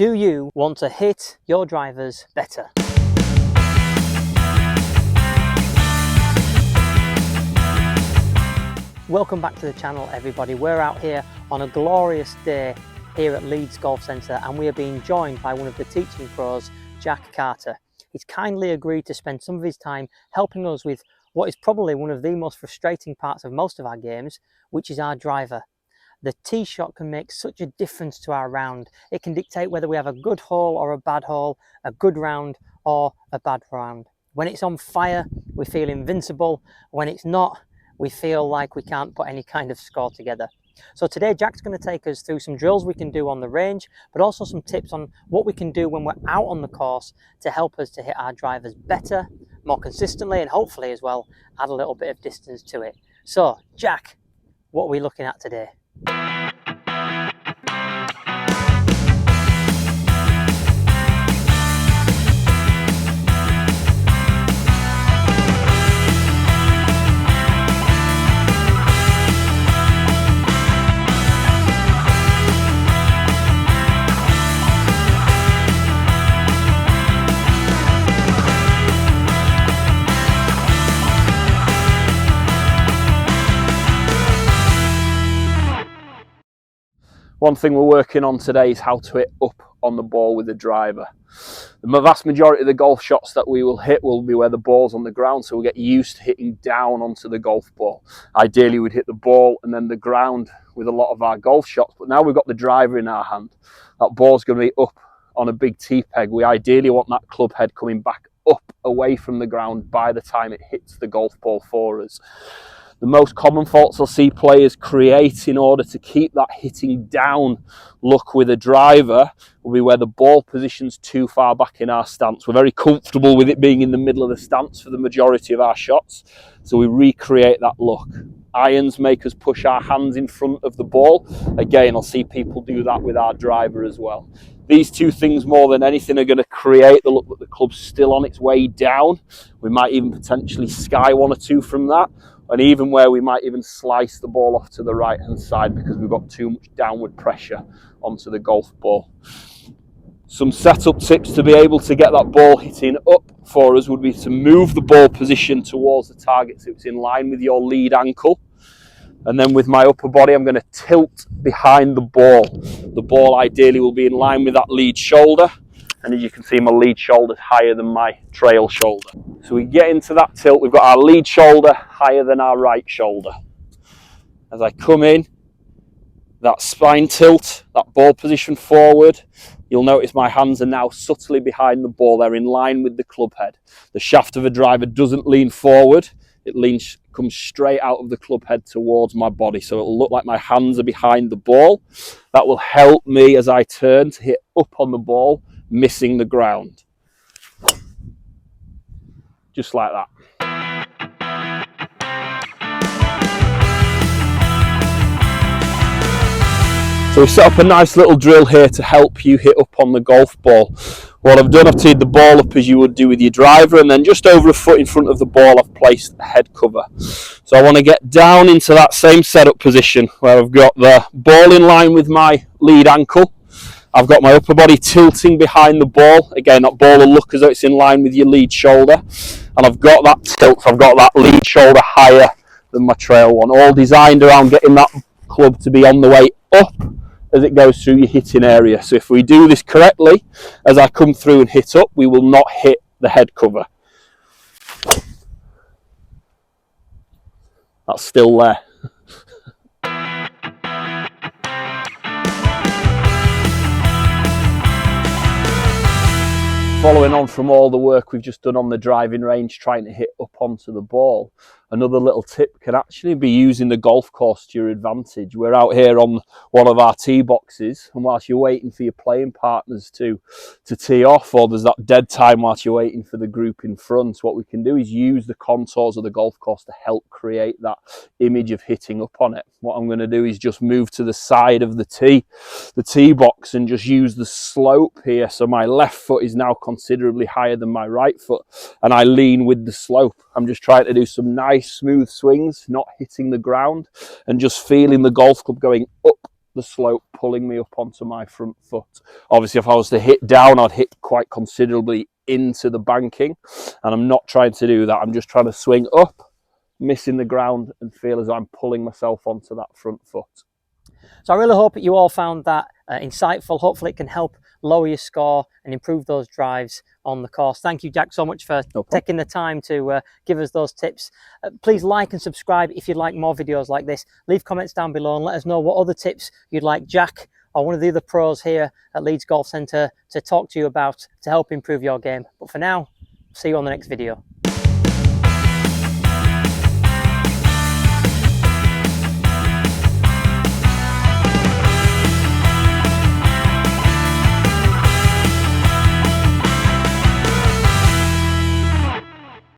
Do you want to hit your drivers better? Welcome back to the channel, everybody. We're out here on a glorious day here at Leeds Golf Centre, and we are being joined by one of the teaching pros, Jack Carter. He's kindly agreed to spend some of his time helping us with what is probably one of the most frustrating parts of most of our games, which is our driver. The tee shot can make such a difference to our round. It can dictate whether we have a good hole or a bad hole, a good round or a bad round. When it's on fire, we feel invincible. When it's not, we feel like we can't put any kind of score together. So today Jack's going to take us through some drills we can do on the range, but also some tips on what we can do when we're out on the course to help us to hit our drivers better, more consistently, and hopefully as well add a little bit of distance to it. So Jack, what are we looking at today? One thing we're working on today is how to hit up on the ball with the driver. The vast majority of the golf shots that we will hit will be where the ball's on the ground, so we'll get used to hitting down onto the golf ball. Ideally we'd hit the ball and then the ground with a lot of our golf shots, but now we've got the driver in our hand. That ball's going to be up on a big tee peg. We ideally want that club head coming back up away from the ground by the time it hits the golf ball for us. The most common faults I'll see players create in order to keep that hitting down look with a driver will be where the ball position's too far back in our stance. We're very comfortable with it being in the middle of the stance for the majority of our shots, so we recreate that look. Irons make us push our hands in front of the ball. Again, I'll see people do that with our driver as well. These two things more than anything are going to create the look that the club's still on its way down. We might even potentially sky one or two from that. And even where we might even slice the ball off to the right-hand side because we've got too much downward pressure onto the golf ball. Some setup tips to be able to get that ball hitting up for us would be to move the ball position towards the target so it's in line with your lead ankle. And then with my upper body, I'm going to tilt behind the ball. The ball ideally will be in line with that lead shoulder. And as you can see, my lead shoulder is higher than my trail shoulder. So we get into that tilt, we've got our lead shoulder higher than our right shoulder. As I come in, that spine tilt, that ball position forward, you'll notice my hands are now subtly behind the ball. They're in line with the club head. The shaft of a driver doesn't lean forward, it comes straight out of the club head towards my body. So it'll look like my hands are behind the ball. That will help me as I turn to hit up on the ball, missing the ground. Just like that. So we set up a nice little drill here to help you hit up on the golf ball. What I've done, I've teed the ball up as you would do with your driver, and then just over a foot in front of the ball I've placed the head cover. So I want to get down into that same setup position where I've got the ball in line with my lead ankle. I've got my upper body tilting behind the ball. Again, that ball will look as though it's in line with your lead shoulder. And I've got that tilt, I've got that lead shoulder higher than my trail one. All designed around getting that club to be on the way up as it goes through your hitting area. So if we do this correctly, as I come through and hit up, we will not hit the head cover. That's still there. Following on from all the work we've just done on the driving range, trying to hit up onto the ball, another little tip can actually be using the golf course to your advantage. We're out here on one of our tee boxes, and whilst you're waiting for your playing partners to tee off, or there's that dead time whilst you're waiting for the group in front, what we can do is use the contours of the golf course to help create that image of hitting up on it. What I'm going to do is just move to the side of the tee box, and just use the slope here. So my left foot is now considerably higher than my right foot, and I lean with the slope. I'm just trying to do some nice smooth swings, not hitting the ground, and just feeling the golf club going up the slope pulling me up onto my front foot. Obviously, if I was to hit down, I'd hit quite considerably into the banking, and I'm not trying to do that. I'm just trying to swing up, missing the ground, and feel as I'm pulling myself onto that front foot. So I really hope that you all found that insightful. Hopefully it can help lower your score and improve those drives on the course. Thank you, Jack, so much for taking the time to give us those tips. Please like and subscribe if you'd like more videos like this. Leave comments down below and let us know what other tips you'd like Jack or one of the other pros here at Leeds Golf Centre to talk to you about to help improve your game. But for now, see you on the next video.